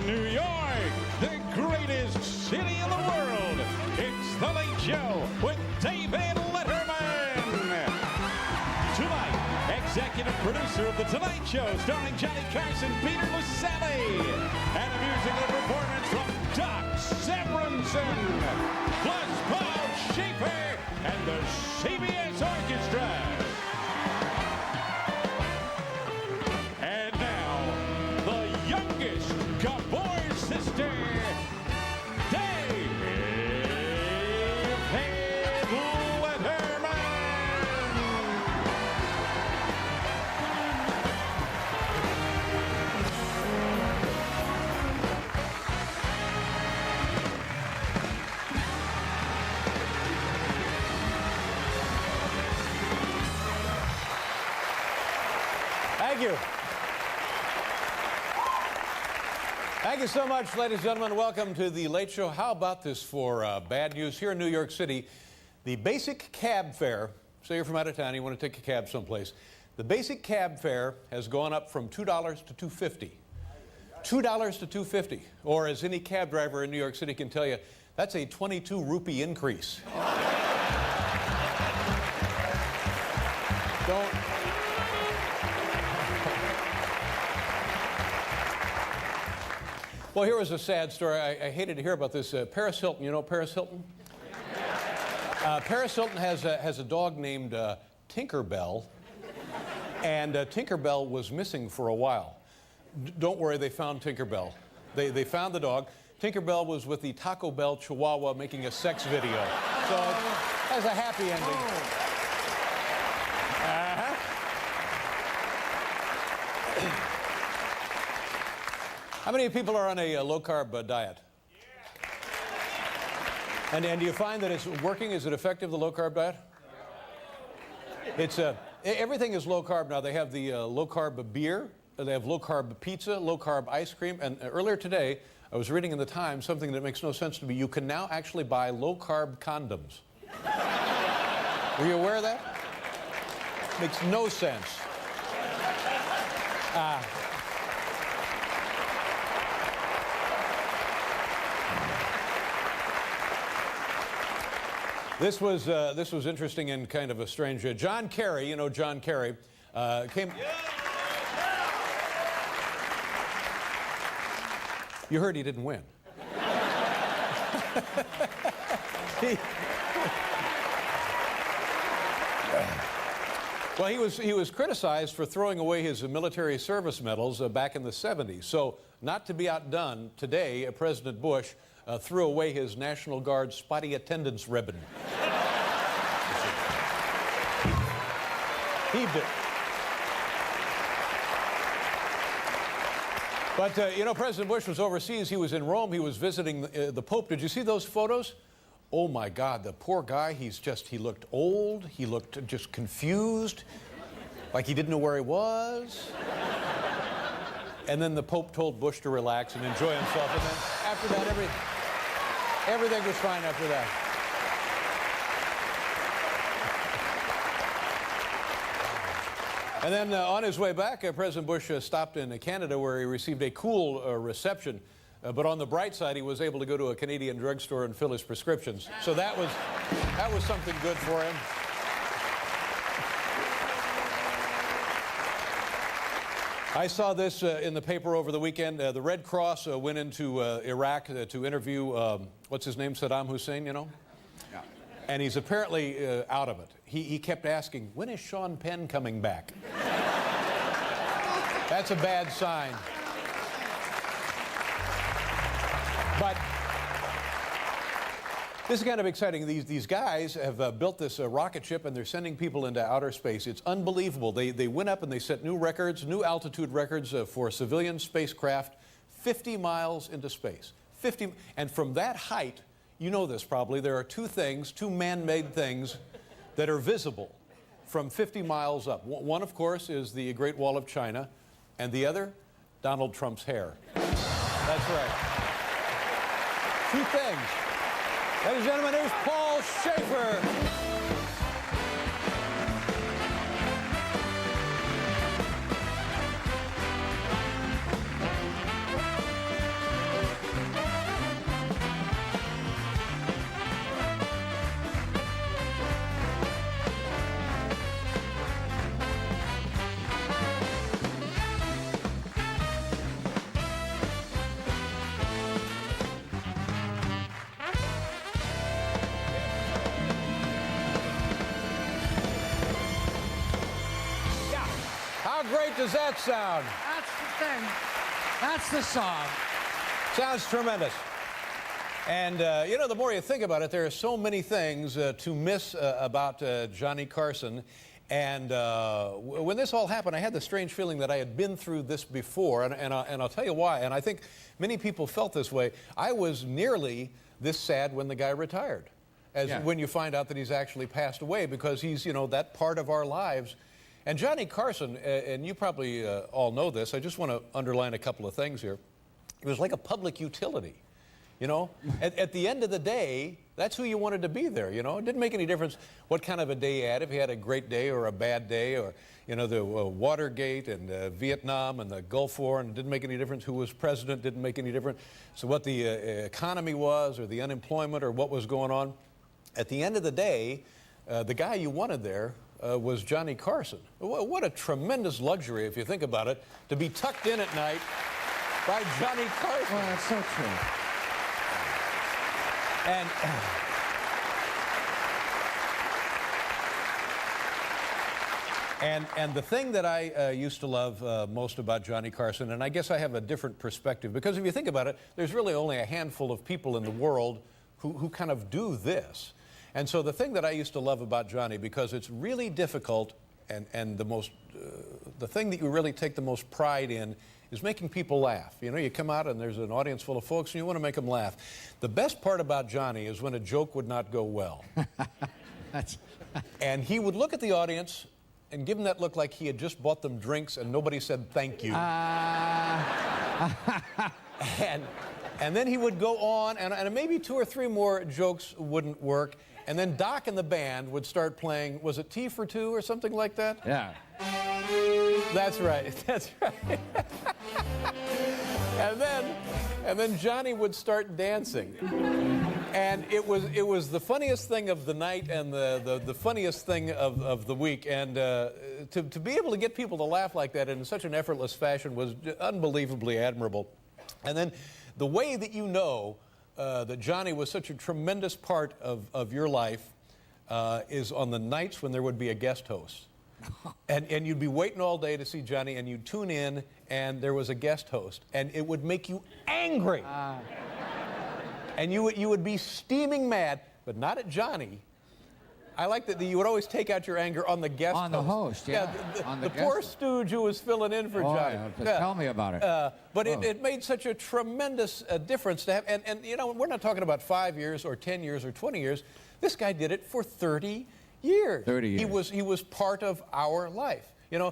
New York, the greatest city in the world. It's The Late Show with David Letterman. Tonight, executive producer of The Tonight Show, starring Johnny Carson, Peter Lucelli, and a musical performance from Doc Severinsen, plus Paul Schaefer and the CBS Orchestra. And now, the youngest Gabor sister, David Letterman. Thank you. Thank you so much, ladies and gentlemen. Welcome to The Late Show. How about this for bad news? Here in New York City, the basic cab fare, say you're from out of town, you want to take a cab someplace, the basic cab fare has gone up from $2 to $2.50. $2 to $2.50. Or as any cab driver in New York City can tell you, that's a 22 rupee increase. Don't... Well, here was a sad story. I hated to hear about this. Paris Hilton, you know Paris Hilton? Paris Hilton has a dog named Tinkerbell, and Tinkerbell was missing for a while. Don't worry, they found Tinkerbell. They found the dog. Tinkerbell was with the Taco Bell Chihuahua making a sex video. So it has a happy ending. How many people are on a low-carb diet? And do you find that it's working? Is it effective, the low-carb diet? It's everything is low-carb now. They have the low-carb beer, they have low-carb pizza, low-carb ice cream, and earlier today, I was reading in the Times something that makes no sense to me. You can now actually buy low-carb condoms. Were you aware of that? Makes no sense. This was interesting and kind of a strange. John Kerry, you know John Kerry, came. You heard he didn't win. Well, he was criticized for throwing away his military service medals back in the 70s. So, not to be outdone, today President Bush threw away his National Guard spotty attendance ribbon. Heaved it. But, you know, President Bush was overseas. He was in Rome. He was visiting the Pope. Did you see those photos? Oh, my God, the poor guy, he looked old. He looked just confused, like he didn't know where he was. And then the Pope told Bush to relax and enjoy himself. And then after that, everything was fine after that. And then on his way back, President Bush stopped in Canada where he received a cool reception. But on the bright side, he was able to go to a Canadian drugstore and fill his prescriptions. So that was something good for him. I saw this in the paper over the weekend. The Red Cross went into Iraq to interview, what's his name, Saddam Hussein, you know? Yeah. And he's apparently out of it. He kept asking, when is Sean Penn coming back? That's a bad sign. But this is kind of exciting. These guys have built this rocket ship, and they're sending people into outer space. It's unbelievable. They went up and they set new records, new altitude records for civilian spacecraft, 50 miles into space. 50, and from that height, you know this probably, there are two man-made things that are visible from 50 miles up. One, of course, is the Great Wall of China, and the other, Donald Trump's hair. That's right. Two things. Ladies and gentlemen, here's Paul Schaefer. does that sound? That's the thing. That's the song. Sounds tremendous. And, you know, the more you think about it, there are so many things to miss about Johnny Carson. And when this all happened, I had the strange feeling that I had been through this before, and I'll tell you why. And I think many people felt this way. I was nearly this sad when the guy retired, when you find out that he's actually passed away, because he's, you know, that part of our lives. And Johnny Carson, and you probably all know this, I just want to underline a couple of things here. He was like a public utility. You know, at the end of the day, that's who you wanted to be there, you know. It didn't make any difference what kind of a day he had, if he had a great day or a bad day, or, you know, the Watergate and Vietnam and the Gulf War, and it didn't make any difference who was president, didn't make any difference. So what the economy was, or the unemployment, or what was going on. At the end of the day, the guy you wanted there was Johnny Carson. What a tremendous luxury, if you think about it, to be tucked in at night by Johnny Carson. Well, that's so true. And the thing that I used to love most about Johnny Carson, and I guess I have a different perspective, because if you think about it, there's really only a handful of people in the world who kind of do this. And so the thing that I used to love about Johnny, because it's really difficult, and the thing that you really take the most pride in is making people laugh. You know, you come out and there's an audience full of folks and you want to make them laugh. The best part about Johnny is when a joke would not go well. And he would look at the audience and give them that look like he had just bought them drinks and nobody said thank you. And then he would go on, and maybe 2 or 3 more jokes wouldn't work. And then Doc and the band would start playing, was it Tea for Two or something like that? Yeah. That's right. That's right. and then Johnny would start dancing. And it was the funniest thing of the night and the funniest thing of the week. And to be able to get people to laugh like that in such an effortless fashion was unbelievably admirable. And then the way that you know that Johnny was such a tremendous part of your life is on the nights when there would be a guest host. And you'd be waiting all day to see Johnny, and you'd tune in, and there was a guest host, and it would make you angry. And you would be steaming mad, but not at Johnny. I like that you would always take out your anger on the guest host. On the host, yeah. The poor stooge who was filling in for Johnny. Yeah. Tell me about it. But it made such a tremendous difference to have. And you know, we're not talking about 5 years or 10 years or 20 years. This guy did it for 30 years. 30 years. He was part of our life. You know,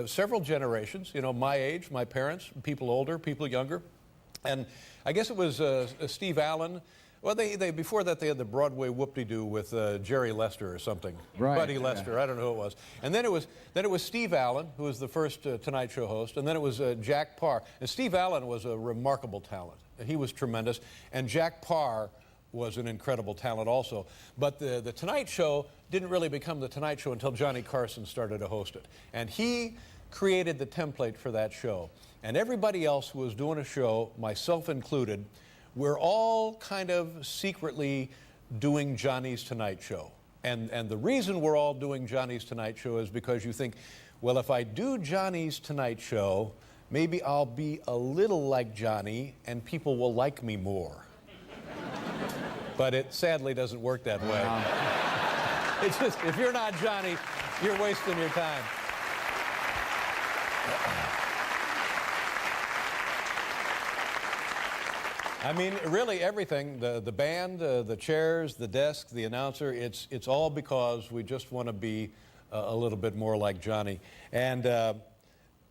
several generations, you know, my age, my parents, people older, people younger. And I guess it was Steve Allen. Well, they before that they had the Broadway whoop-de-doo with Jerry Lester or something. Right. Buddy Lester, I don't know who it was. And then it was Steve Allen, who was the first Tonight Show host, and then it was Jack Paar. And Steve Allen was a remarkable talent. He was tremendous. And Jack Paar was an incredible talent also. But the Tonight Show didn't really become the Tonight Show until Johnny Carson started to host it. And he created the template for that show. And everybody else who was doing a show, myself included, we're all kind of secretly doing Johnny's Tonight Show. And the reason we're all doing Johnny's Tonight Show is because you think, well, if I do Johnny's Tonight Show, maybe I'll be a little like Johnny and people will like me more. But it sadly doesn't work that way. It's just, if you're not Johnny, you're wasting your time. I mean, really everything, the band, the chairs, the desk, the announcer, it's all because we just want to be a little bit more like Johnny. And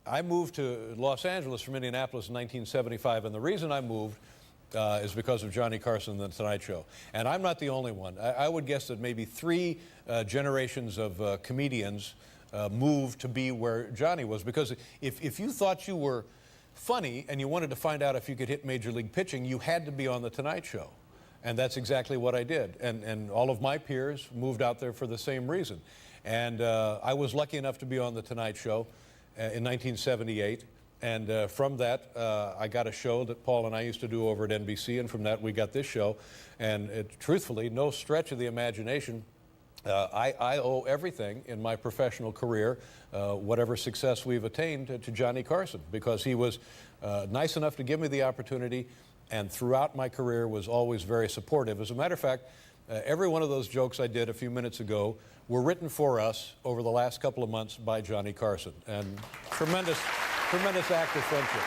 I moved to Los Angeles from Indianapolis in 1975, and the reason I moved is because of Johnny Carson and The Tonight Show. And I'm not the only one. I would guess that maybe 3 generations of comedians moved to be where Johnny was, because if you thought you were funny and you wanted to find out if you could hit major league pitching, you had to be on The Tonight Show. And that's exactly what I did. And all of my peers moved out there for the same reason. And I was lucky enough to be on The Tonight Show in 1978. And from that, I got a show that Paul and I used to do over at NBC. And from that, we got this show. And truthfully, no stretch of the imagination I owe everything in my professional career, whatever success we've attained, to Johnny Carson, because he was nice enough to give me the opportunity, and throughout my career was always very supportive. As a matter of fact, every one of those jokes I did a few minutes ago were written for us over the last couple of months by Johnny Carson, and tremendous act of friendship.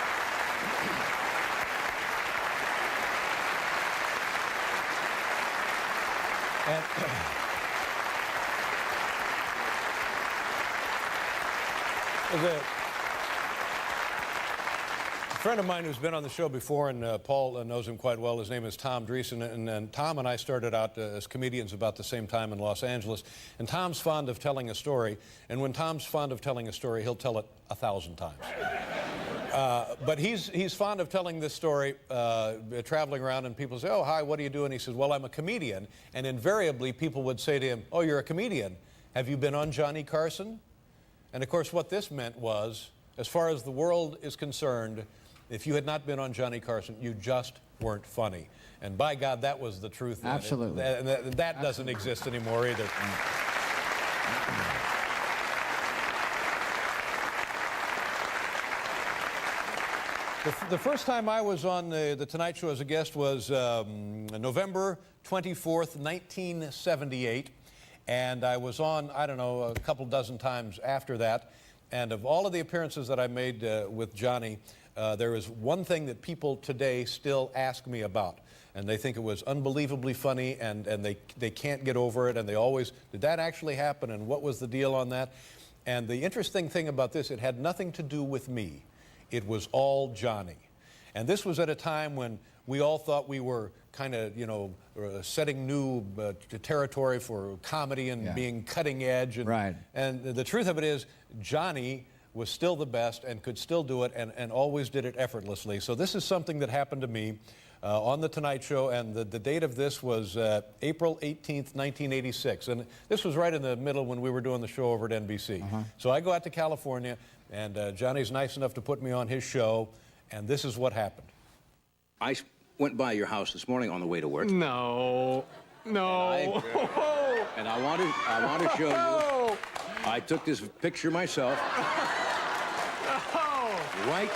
And there's a friend of mine who's been on the show before, and Paul knows him quite well. His name is Tom Dreesen, and Tom and I started out as comedians about the same time in Los Angeles. And Tom's fond of telling a story, and when Tom's fond of telling a story, he'll tell it 1,000 times. But he's fond of telling this story, traveling around, and people say, "Oh, hi, what do you do?" And he says, "Well, I'm a comedian." And invariably, people would say to him, "Oh, you're a comedian. Have you been on Johnny Carson?" And of course, what this meant was, as far as the world is concerned, if you had not been on Johnny Carson, you just weren't funny. And by God, that was the truth. Absolutely. That doesn't exist anymore either. The first time I was on the Tonight Show as a guest was November 24th, 1978. And I was on, I don't know, a couple dozen times after that. And of all of the appearances that I made with Johnny, there is one thing that people today still ask me about. And they think it was unbelievably funny, and they can't get over it. And they always, did that actually happen? And what was the deal on that? And the interesting thing about this, it had nothing to do with me. It was all Johnny. And this was at a time when we all thought we were kind of, setting new territory for comedy and being cutting edge. And, right. And the truth of it is, Johnny was still the best and could still do it and always did it effortlessly. So this is something that happened to me on The Tonight Show, and the date of this was April 18th, 1986. And this was right in the middle when we were doing the show over at NBC. So I go out to California, and Johnny's nice enough to put me on his show, and this is what happened. I went by your house this morning on the way to work. No. And I want to show you. I took this picture myself. Right.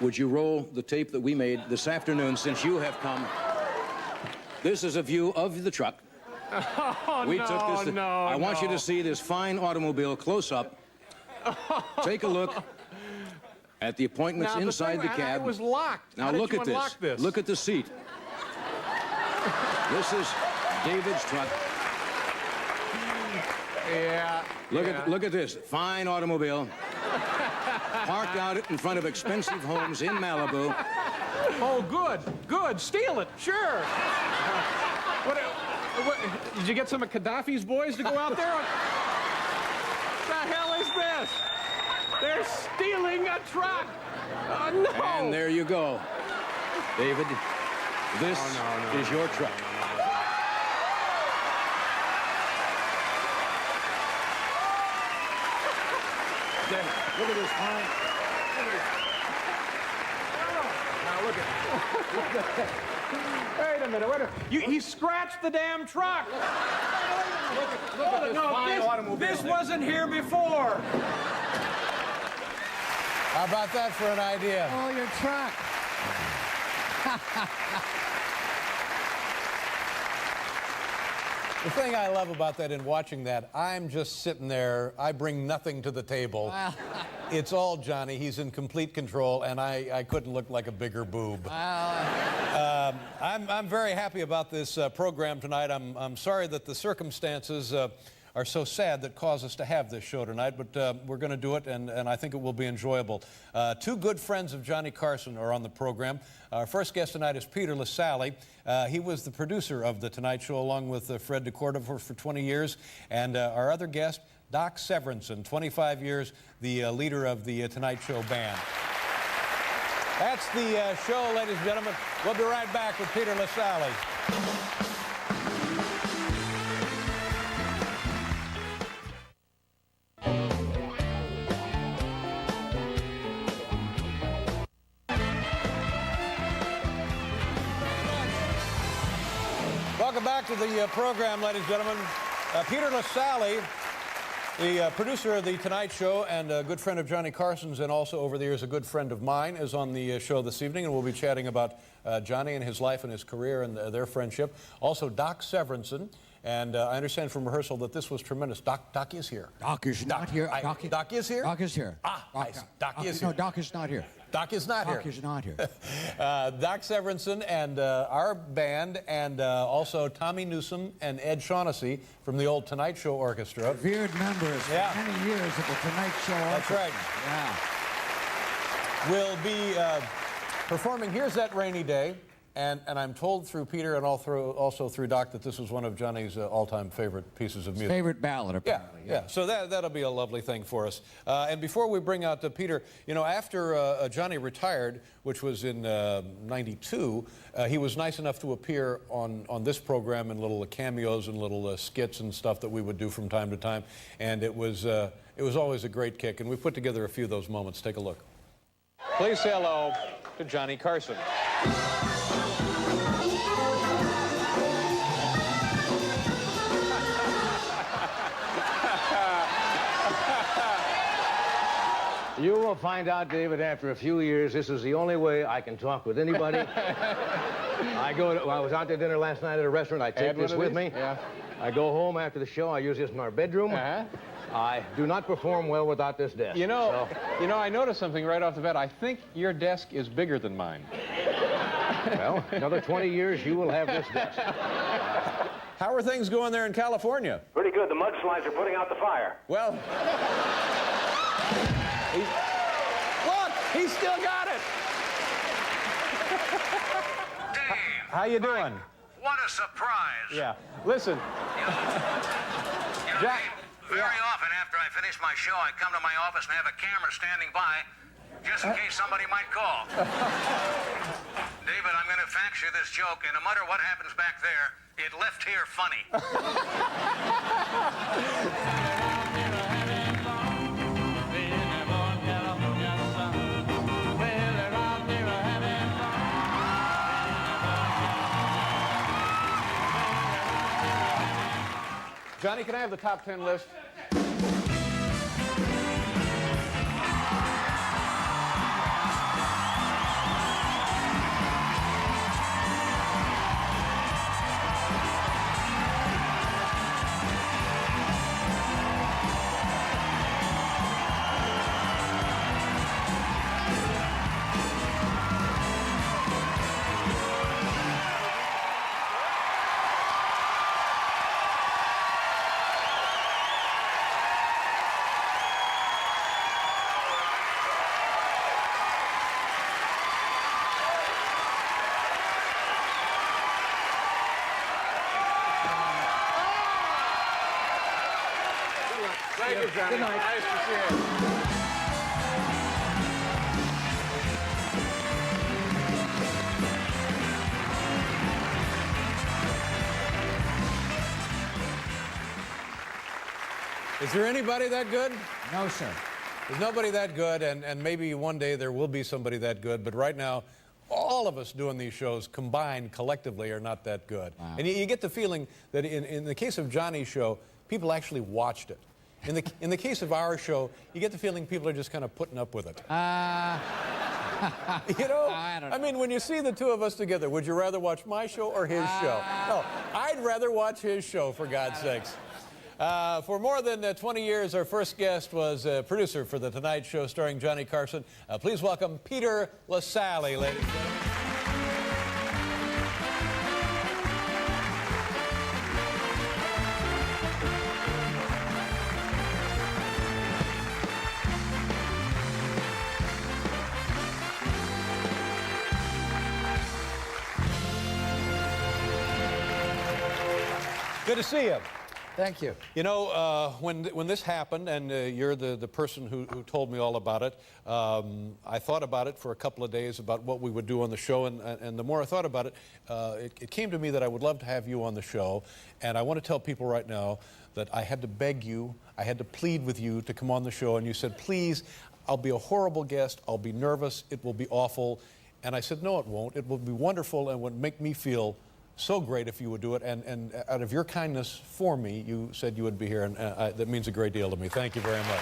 Would you roll the tape that we made this afternoon since you have come? This is a view of the truck. We took this. I want you to see this fine automobile close up. Take a look at the appointments inside the cab. It was locked. Now look at this. Look at the seat. This is David's truck. Yeah. Look at this fine automobile. Parked out in front of expensive homes in Malibu. Oh, good. Steal it, sure. What, did you get some of Gaddafi's boys to go out there? What the hell is this? They're stealing a truck. No. And there you go. David, this is your truck. Look at this fine. Now look at. Wait a minute. He scratched the damn truck. Look at this fine automobile. This wasn't here before. How about that for an idea? Oh, your truck. The thing I love about that in watching that, I'm just sitting there. I bring nothing to the table. It's all Johnny. He's in complete control, and I couldn't look like a bigger boob. I'm very happy about this program tonight. I'm sorry that the circumstances are so sad that cause us to have this show tonight, but we're going to do it, and I think it will be enjoyable. Two good friends of Johnny Carson are on the program. Our first guest tonight is Peter LaSalle. He was the producer of The Tonight Show along with Fred DeCordova for 20 years. And our other guest, Doc Severinsen, 25 years, the leader of the Tonight Show band. That's the show, ladies and gentlemen. We'll be right back with Peter LaSalle. Welcome back to the program, ladies and gentlemen. Peter LaSalle, the producer of The Tonight Show and a good friend of Johnny Carson's, and also over the years a good friend of mine, is on the show this evening, and we'll be chatting about Johnny and his life and his career and their friendship. Also, Doc Severinsen. And I understand from rehearsal that this was tremendous. Doc is here. Doc is not here. Doc is here? Doc is here. Doc is here. No, Doc is not here. Doc is not here. Doc is not here. Doc Severinsen and our band, and also Tommy Newsom and Ed Shaughnessy from the old Tonight Show Orchestra. Revered members for many years of the Tonight Show That's Orchestra. right. Yeah. Will be performing Here's That Rainy Day. And I'm told through Peter and also through Doc that this was one of Johnny's all-time favorite pieces of music. Favorite ballad, apparently. Yeah. So that'll be a lovely thing for us. And before we bring out Peter, you know, after Johnny retired, which was in '92, he was nice enough to appear on this program in little cameos and little skits and stuff that we would do from time to time. And it was always a great kick. And we put together a few of those moments. Take a look. Please say hello to Johnny Carson. You will find out, David, after a few years, this is the only way I can talk with anybody. I was out to dinner last night at a restaurant. I take this with me. Yeah. I go home after the show. I use this in our bedroom. I do not perform well without this desk. You know, I noticed something right off the bat. I think your desk is bigger than mine. Well, another 20 years, you will have this desk. How are things going there in California? Pretty good. The mudslides are putting out the fire. Well, Look, he still got it. Dave, how you doing? what a surprise. Yeah. Listen. Dave, very often after I finish my show, I come to my office and have a camera standing by just in case somebody might call. David, I'm going to fax you this joke, and no matter what happens back there, it left here funny. Johnny, can I have the top 10 list? Thank you, Johnny. Good night. Nice to see you. Is there anybody that good? No, sir. There's nobody that good, and maybe one day there will be somebody that good, but right now, all of us doing these shows combined collectively are not that good. Wow. And you get the feeling that in the case of Johnny's show, people actually watched it. In the case of our show, you get the feeling people are just kind of putting up with it. You know? I don't know. I mean, when you see the two of us together, would you rather watch my show or his show? No, I'd rather watch his show, for God's sakes. For more than 20 years, our first guest was producer for The Tonight Show starring Johnny Carson. Please welcome Peter LaSalle, ladies and gentlemen. Good to see you. Thank you. You know, when this happened, and you're the person who told me all about it, I thought about it for a couple of days about what we would do on the show, and the more I thought about it, it came to me that I would love to have you on the show, and I want to tell people right now that I had to beg you, I had to plead with you to come on the show, and you said, please, I'll be a horrible guest, I'll be nervous, it will be awful, and I said, no, it won't. It will be wonderful and would make me feel so great if you would do it. And out of your kindness for me, you said you would be here, and that means a great deal to me. Thank you very much.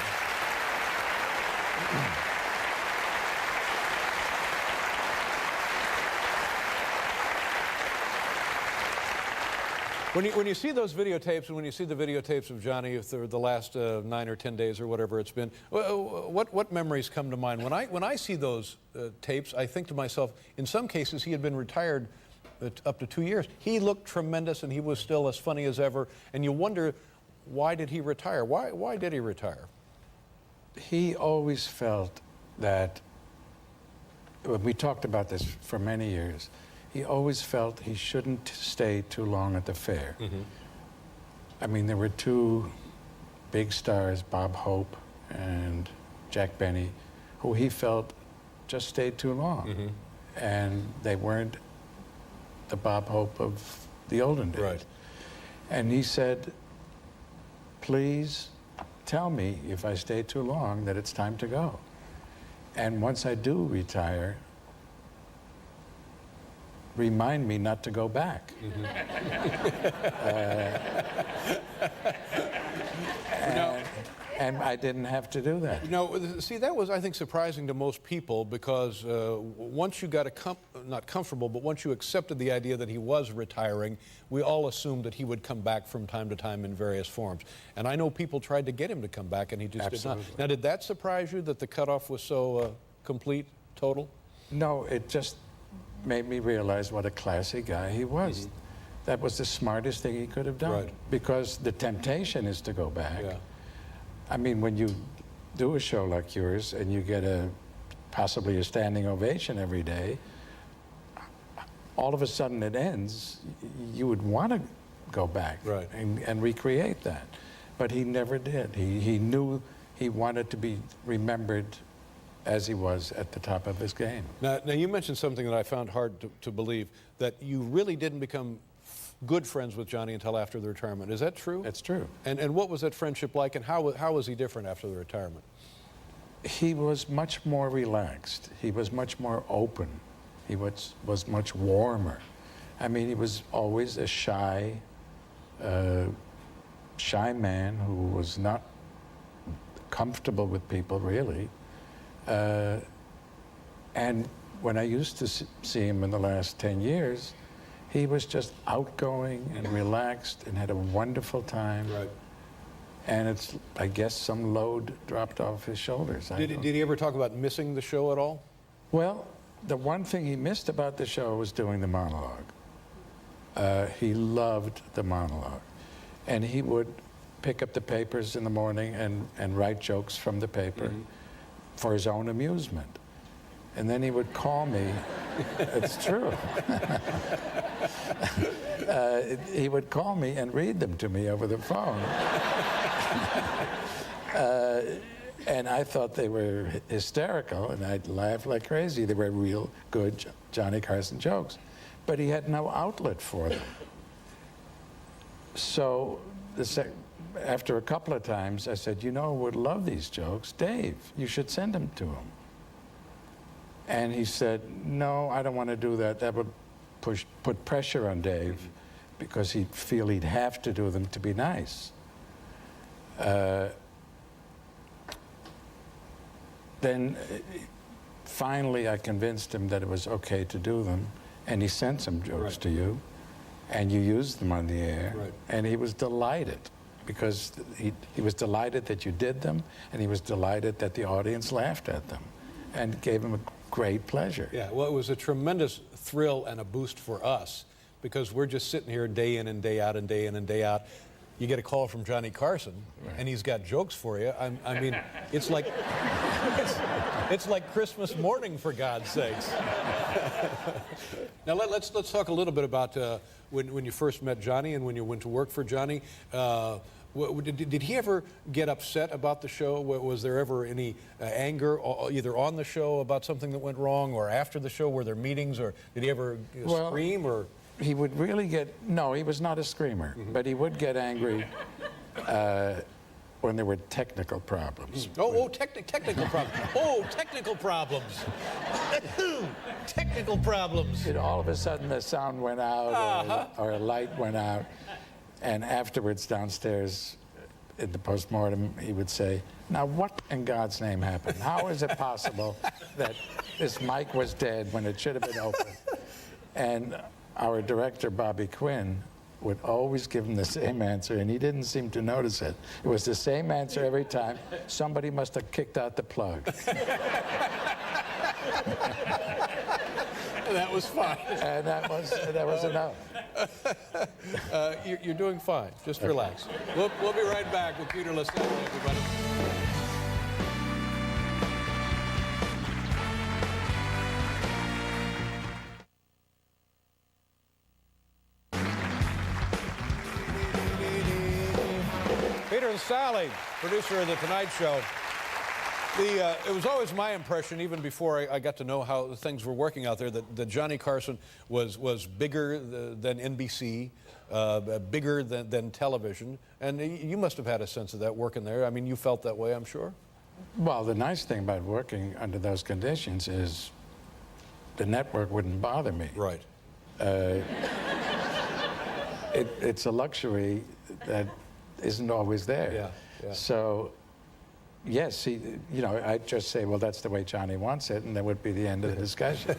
When you see those videotapes, and when you see the videotapes of Johnny for the last 9 or 10 days or whatever it's been, what memories come to mind? When I see those tapes, I think to myself, in some cases he had been retired up to 2 years. He looked tremendous, and he was still as funny as ever. And you wonder, why did he retire? Why did he retire? He always felt that, we talked about this for many years, he always felt he shouldn't stay too long at the fair. Mm-hmm. I mean, there were two big stars, Bob Hope and Jack Benny, who he felt just stayed too long. Mm-hmm. And they weren't the Bob Hope of the olden days. Right. And he said, please tell me if I stay too long that it's time to go. And once I do retire, remind me not to go back. And I didn't have to do that. See, that was, I think, surprising to most people, because once you got not comfortable, but once you accepted the idea that he was retiring, we all assumed that he would come back from time to time in various forms. And I know people tried to get him to come back, and he just Absolutely. did not. Now, did that surprise you, that the cutoff was so complete, total? No, it just made me realize what a classy guy he was. Mm-hmm. That was the smartest thing he could have done. Right. Because the temptation is to go back. Yeah. I mean, when you do a show like yours and you get possibly a standing ovation every day, all of a sudden it ends, you would want to go back Right. and recreate that. But he never did. He knew he wanted to be remembered as he was at the top of his game. Now you mentioned something that I found hard to believe, that you really didn't become good friends with Johnny until after the retirement. Is that true? That's true. And what was that friendship like, and how was he different after the retirement? He was much more relaxed. He was much more open. He was much warmer. I mean, he was always a shy man who was not comfortable with people, really. And when I used to see him in the last 10 years, he was just outgoing and relaxed and had a wonderful time. Right. And it's, I guess, some load dropped off his shoulders. Did he ever talk about missing the show at all? Well, the one thing he missed about the show was doing the monologue. He loved the monologue. And he would pick up the papers in the morning and write jokes from the paper for his own amusement. And then he would call me. It's true. He would call me and read them to me over the phone. And I thought they were hysterical, and I'd laugh like crazy. They were real good Johnny Carson jokes. But he had no outlet for them. So after a couple of times, I said, you know, who would love these jokes? Dave, you should send them to him. And he said, no, I don't want to do that. That would put pressure on Dave, because he'd feel he'd have to do them to be nice. Then finally I convinced him that it was okay to do them, and he sent some jokes to you, and you used them on the air, and he was delighted, because he was delighted that you did them, and he was delighted that the audience laughed at them, and gave him a great pleasure. Yeah, well, it was a tremendous thrill and a boost for us, because we're just sitting here day in and day out and day in and day out. You get a call from Johnny Carson, and he's got jokes for you. I mean, it's like it's like Christmas morning, for God's sakes. Now let's talk a little bit about when you first met Johnny and when you went to work for Johnny. Did he ever get upset about the show? Was there ever any anger, either on the show about something that went wrong, or after the show? Were there meetings, or did he ever scream? Or he would really get, no, he was not a screamer, but he would get angry when there were technical problems. Technical problems. Oh, technical problems. Technical problems. All of a sudden the sound went out or a light went out. And afterwards downstairs in the postmortem, he would say, now what in God's name happened? How is it possible that this mic was dead when it should have been open? And our director, Bobby Quinn, would always give him the same answer, and he didn't seem to notice it. It was the same answer every time. Somebody must have kicked out the plug. That was fine. And that was enough. You're doing fine. Just relax. We'll be right back with Peter LaSalle, everybody. Peter LaSalle, producer of The Tonight Show. It was always my impression, even before I got to know how things were working out there, that Johnny Carson was bigger than NBC, bigger than television. And you must have had a sense of that working there. I mean, you felt that way, I'm sure. Well, the nice thing about working under those conditions is the network wouldn't bother me. Right. It's a luxury that isn't always there. Yeah. So, yes, I'd just say, well, that's the way Johnny wants it, and that would be the end of the discussion.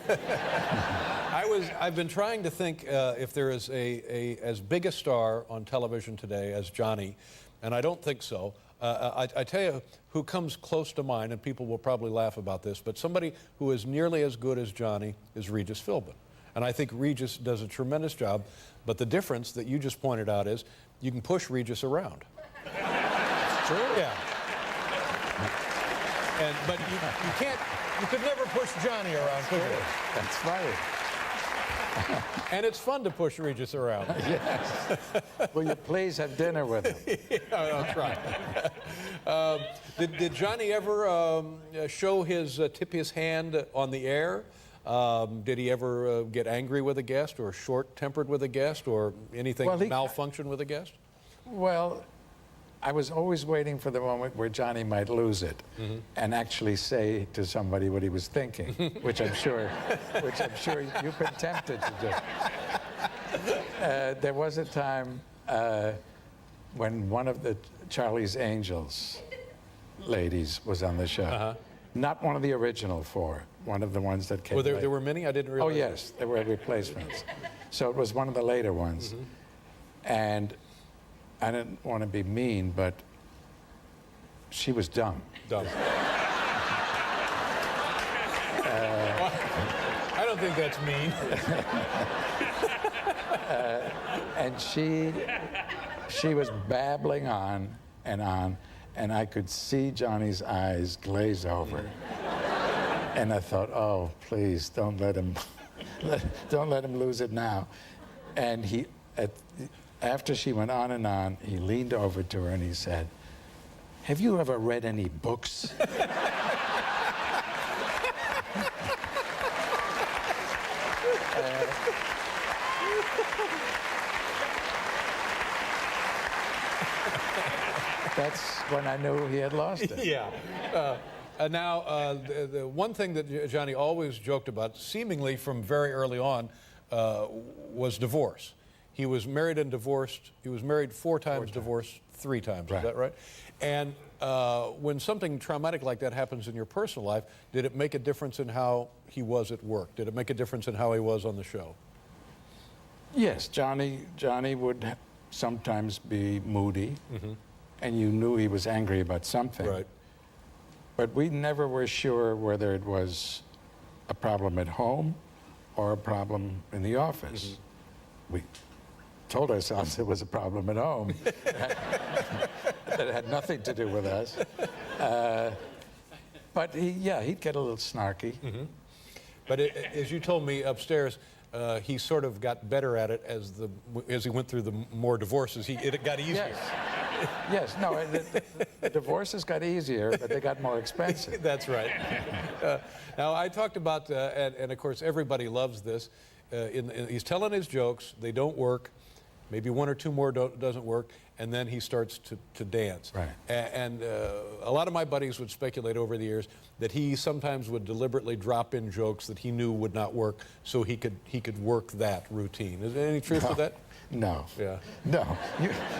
I've been trying to think if there is as big a star on television today as Johnny, and I don't think so. I tell you who comes close to mind, and people will probably laugh about this, but somebody who is nearly as good as Johnny is Regis Philbin. And I think Regis does a tremendous job, but the difference that you just pointed out is you can push Regis around. It's true. Yeah. But you could never push Johnny around, could you? That's right. And it's fun to push Regis around. Yes. Will you please have dinner with him? I'll try. Did Johnny ever tip his hand on the air? Did he ever get angry with a guest or short-tempered with a guest or anything malfunction with a guest? Well, I was always waiting for the moment where Johnny might lose it and actually say to somebody what he was thinking, which I'm sure you've been tempted to do. There was a time when one of the Charlie's Angels ladies was on the show. Not one of the original four, one of the ones that came later. There were many? I didn't realize. Oh, yes, there were replacements. So it was one of the later ones. And I didn't want to be mean, but she was dumb. Dumb. I don't think that's mean. And she was babbling on, and I could see Johnny's eyes glaze over. And I thought, oh, please, don't let him lose it now. And after she went on and on, he leaned over to her and he said, have you ever read any books? That's when I knew he had lost it. Yeah. Now, the one thing that Johnny always joked about, seemingly from very early on, was divorce. He was married and divorced. He was married 4 times, divorced 3 times. Right. Is that right? And when something traumatic like that happens in your personal life, did it make a difference in how he was at work? Did it make a difference in how he was on the show? Yes, Johnny would sometimes be moody, and you knew he was angry about something. Right. But we never were sure whether it was a problem at home or a problem in the office. We told ourselves it was a problem at home that had nothing to do with us. But he'd get a little snarky. But as you told me upstairs, he sort of got better at it as he went through the more divorces. It got easier. Yes, no, the divorces got easier, but they got more expensive. That's right. Now, I talked about, and of course, everybody loves this. He's telling his jokes. They don't work. maybe one or two more doesn't work, and then he starts to dance. Right. And a lot of my buddies would speculate over the years that he sometimes would deliberately drop in jokes that he knew would not work, so he could work that routine. Is there any truth to that? No. Yeah. No.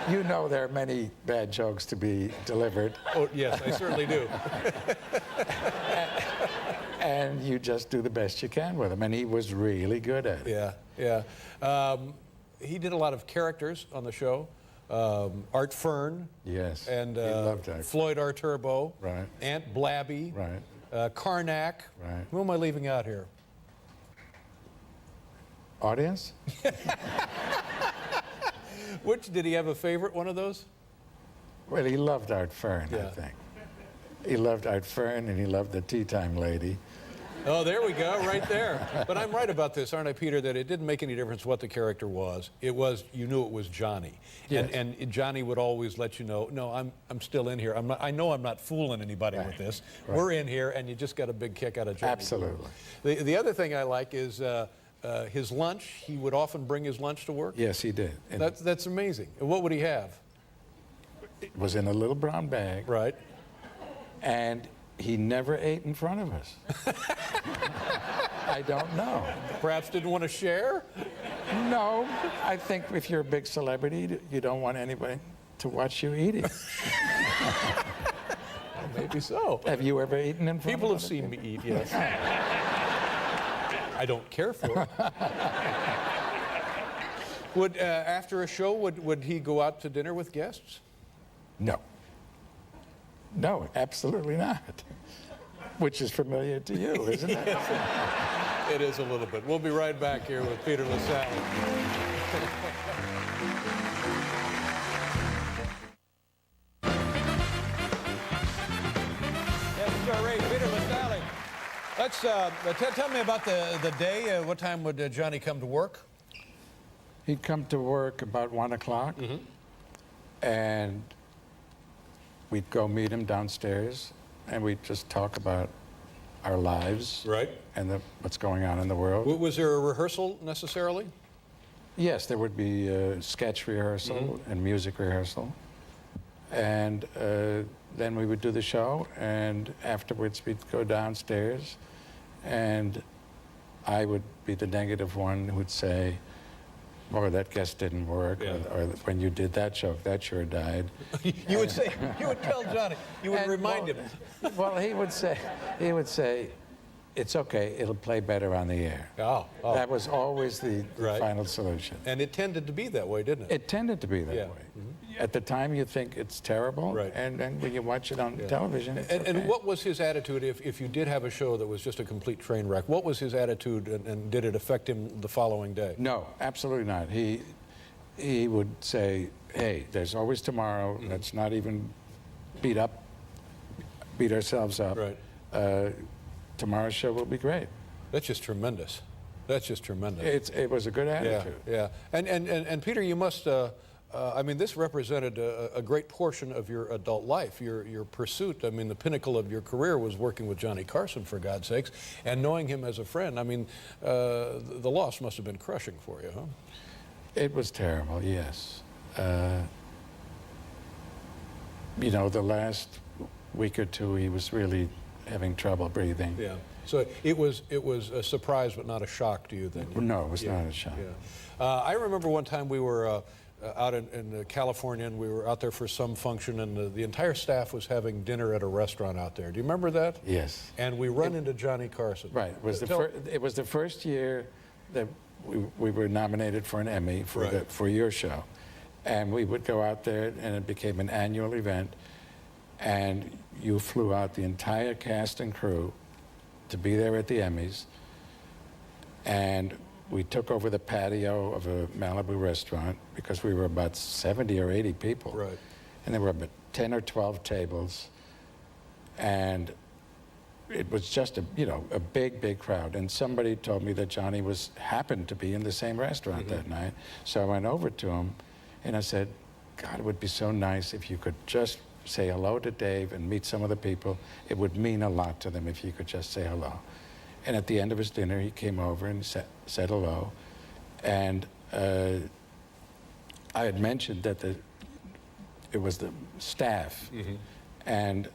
You know there are many bad jokes to be delivered. Oh, yes, I certainly do. And you just do the best you can with him, and he was really good at it. Yeah, yeah. He did a lot of characters on the show. Art Fern. Yes. And he loved Art. Floyd Arturbo. Right. Aunt Blabby. Right. Karnak. Right. Who am I leaving out here? Audience? Which, did he have a favorite one of those? Well, he loved Art Fern, Yeah. I think. He loved Art Fern, and he loved the Tea Time Lady. Oh, there we go, right there. But I'm right about this, aren't I, Peter, that it didn't make any difference what the character was. It was, you knew it was Johnny. Yes. And Johnny would always let you know, no, I'm still in here. I know I'm not fooling anybody with this. Right. We're in here, and you just got a big kick out of Johnny. Absolutely. The other thing I like is his lunch. He would often bring his lunch to work. Yes, he did. And That's amazing. What would he have? it was in a little brown bag, Right. and he never ate in front of us. I don't know. Perhaps didn't want to share? No, I think if you're a big celebrity, you don't want anybody to watch you eating. Maybe so. Have you ever eaten in front People of have other seen me eat, yes. I don't care for it. Would, after a show, would he go out to dinner with guests? No. No, absolutely not. Which is familiar to you, isn't it? It is a little bit. We'll be right back here with Peter LaSalle. Yes, sir, Ray, Peter LaSalle. Let's tell me about the day. What time would Johnny come to work? He'd come to work about 1 o'clock, and we'd go meet him downstairs, and we'd just talk about our lives Right. and what's going on in the world. Was there a rehearsal necessarily? Yes, there would be a sketch rehearsal and music rehearsal. And then we would do the show, and afterwards we'd go downstairs, and I would be the negative one who would say, boy, that guest didn't work, Yeah. or when you did that joke, that sure died. You would say, you would tell Johnny, you would And, remind him. Well, he would say, it's okay, it'll play better on the air. Oh, oh. That was always the Right. final solution. And it tended to be that way, didn't it? It tended to be that Yeah. way. At the time, you think it's terrible, Right. and then when you watch it on television, it's And okay. what was his attitude if you did have a show that was just a complete train wreck? What was his attitude, and did it affect him the following day? No, absolutely not. He would say, hey, there's always tomorrow. Let's not even beat ourselves up. Right. Tomorrow's show will be great. That's just tremendous. That's just tremendous. It was a good Yeah, attitude. yeah. And Peter, you must, I mean, this represented a great portion of your adult life, your pursuit. I mean, the pinnacle of your career was working with Johnny Carson, for God's sakes, and knowing him as a friend. I mean, the loss must have been crushing for you, huh? It was terrible, yes. You know, the last week or two, he was really having trouble breathing. Yeah. So it was a surprise, but not a shock to you then? No, it was not a shock. Yeah. I remember one time we were out in California, and we were out there for some function, and the entire staff was having dinner at a restaurant out there. Do you remember that? Yes. And we run into Johnny Carson. Right. It was the first year that we were nominated for an Emmy for your show. And we would go out there, and it became an annual event. And you flew out the entire cast and crew to be there at the Emmys. And we took over the patio of a Malibu restaurant because we were about 70 or 80 people. Right. And there were about 10 or 12 tables. And it was just a big, big crowd. And somebody told me that Johnny happened to be in the same restaurant that night. So I went over to him and I said, God, it would be so nice if you could just say hello to Dave and meet some of the people. It would mean a lot to them if you could just say hello. And at the end of his dinner, he came over and said hello. And I had mentioned that it was the staff. And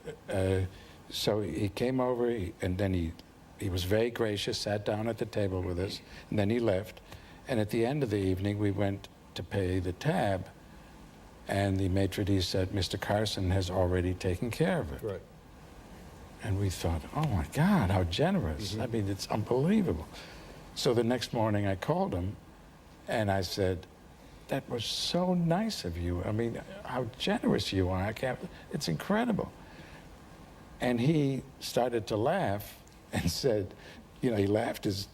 so he came over, and then he was very gracious, sat down at the table with us, and then he left. And at the end of the evening, we went to pay the tab, and the maitre d' said, Mr. Carson has already taken care of it. Right. And we thought, oh my God, how generous. I mean, it's unbelievable. So the next morning I called him, and I said, that was so nice of you. I mean, how generous you are. It's incredible. And he started to laugh and said, you know, he laughed his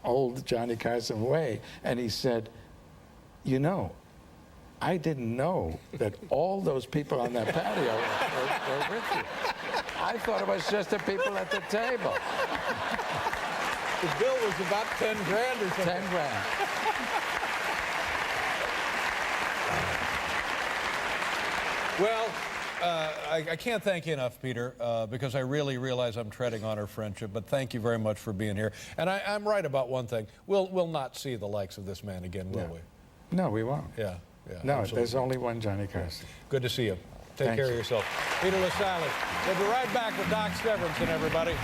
old Johnny Carson way, and he said, you know, I didn't know that all those people on that patio were with you. I thought it was just the people at the table. The bill was about 10 grand or something. 10 grand. Well, I can't thank you enough, Peter, because I really realize I'm treading on our friendship, but thank you very much for being here. And I'm right about one thing. We'll not see the likes of this man again, will we? No, we won't. Yeah. No, absolutely. there's only one Johnny Carson. Good to see you. Take Thank care you. of yourself. Peter LaSalle. We'll be right back with Doc Severinsen, everybody.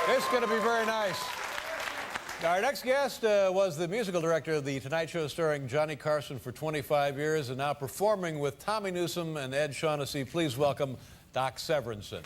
It's going to be very nice. Our next guest was the musical director of The Tonight Show, starring Johnny Carson for 25 years, and now performing with Tommy Newsom and Ed Shaughnessy. Please welcome Doc Severinsen.